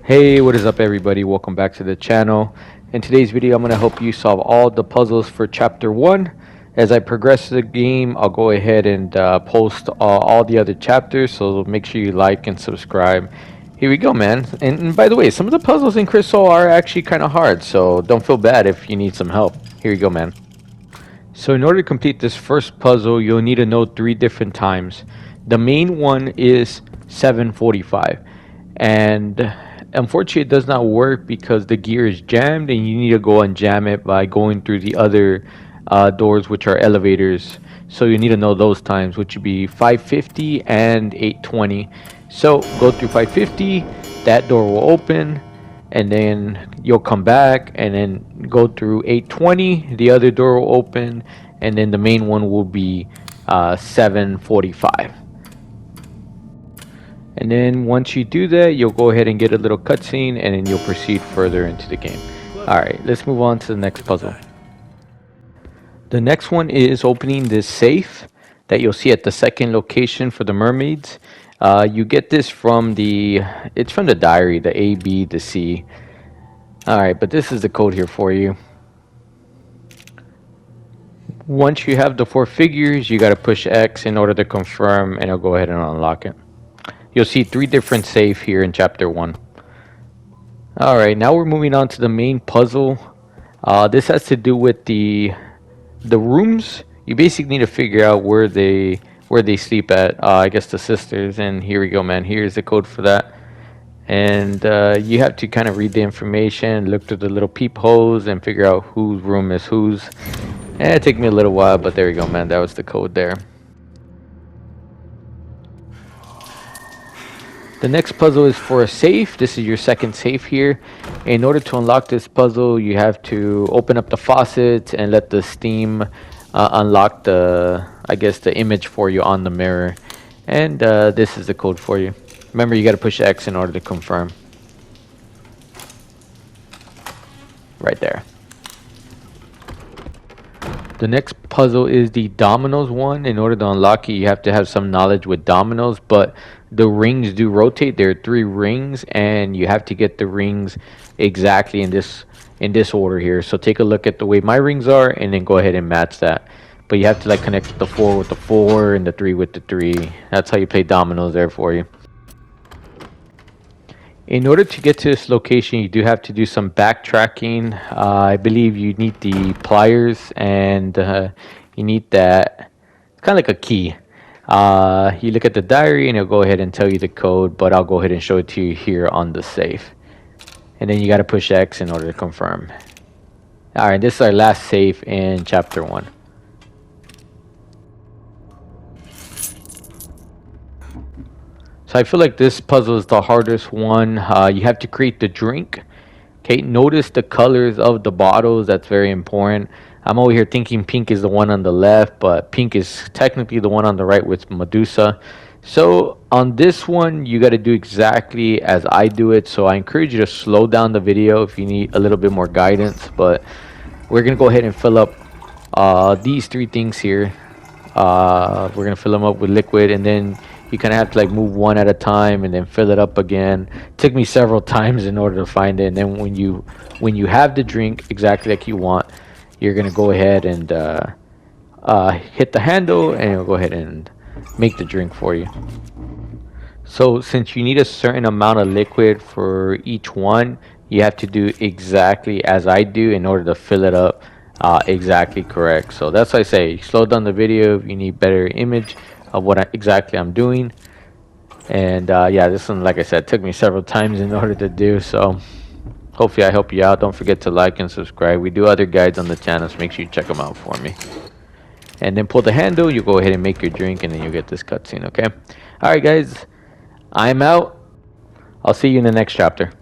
Hey, what is up everybody? Welcome back to the channel. In today's video, I'm going to help you solve all the puzzles for chapter 1. As I progress the game, I'll go ahead and post all the other chapters, so make sure you like and subscribe. Here we go, man. And by the way, some of the puzzles in Crisol are actually kind of hard, so don't feel bad if you need some help. Here you go, man. So in order to complete this first puzzle, you'll need to know 3 different times. The main one is 7:45, and unfortunately it does not work because the gear is jammed, and you need to go and jam it by going through the other doors, which are elevators. So you need to know those times, which would be 5:50 and 8:20. So go through 5:50, that door will open, and then you'll come back and then go through 8:20, the other door will open, and then the main one will be 7:45. And then once you do that, you'll go ahead and get a little cutscene, and then you'll proceed further into the game. Alright, let's move on to the next puzzle. The next one is opening this safe that you'll see at the second location for the mermaids. You get this from it's from the diary, the A, B, the C. Alright, but this is the code here for you. Once you have the 4 figures, you got to push X in order to confirm, and it'll go ahead and unlock it. You'll see 3 different safe here in chapter 1. Alright, now we're moving on to the main puzzle. This has to do with the rooms. You basically need to figure out where they sleep at. I guess the sisters, and here we go, man. Here's the code for that. And you have to kind of read the information, look through the little peepholes, and figure out whose room is whose. And it took me a little while, but there we go, man. That was the code there. The next puzzle is for a safe. This is your second safe here. In order to unlock this puzzle, you have to open up the faucet and let the steam unlock the image for you on the mirror. And this is the code for you. Remember, you got to push X in order to confirm. Right there. The next puzzle is the Dominoes one. In order to unlock it, you have to have some knowledge with dominoes, but the rings do rotate. There are 3 rings, and you have to get the rings exactly in this order here. So take a look at the way my rings are, and then go ahead and match that. But you have to connect the 4 with the 4 and the 3 with the 3. That's how you play dominoes there for you. In order to get to this location, you do have to do some backtracking. I believe you need the pliers, and you need that. It's kind of like a key. You look at the diary, and it'll go ahead and tell you the code, but I'll go ahead and show it to you here on the safe. And then you got to push X in order to confirm. Alright, this is our last safe in chapter 1. So I feel like this puzzle is the hardest one. You have to create the drink. Okay, notice the colors of the bottles. That's very important. I'm over here thinking pink is the one on the left, but pink is technically the one on the right with Medusa. So on this one, you got to do exactly as I do it. So I encourage you to slow down the video if you need a little bit more guidance. But we're going to go ahead and fill up these 3 things here. We're going to fill them up with liquid, and then you kind of have to move one at a time and then fill it up again. It took me several times in order to find it. And then when you have the drink exactly like you want, you're gonna go ahead and hit the handle, and it'll go ahead and make the drink for you. So since you need a certain amount of liquid for each one, you have to do exactly as I do in order to fill it up exactly correct. So that's why I say slow down the video if you need better image of what exactly I'm doing. And yeah, this one, like I said, took me several times in order to do. So hopefully I help you out. Don't forget to like and subscribe. We do other guides on the channel, so make sure you check them out for me. And then pull the handle, you go ahead and make your drink, and then you'll get this cutscene. Okay, all right guys, I'm out. I'll see you in the next chapter.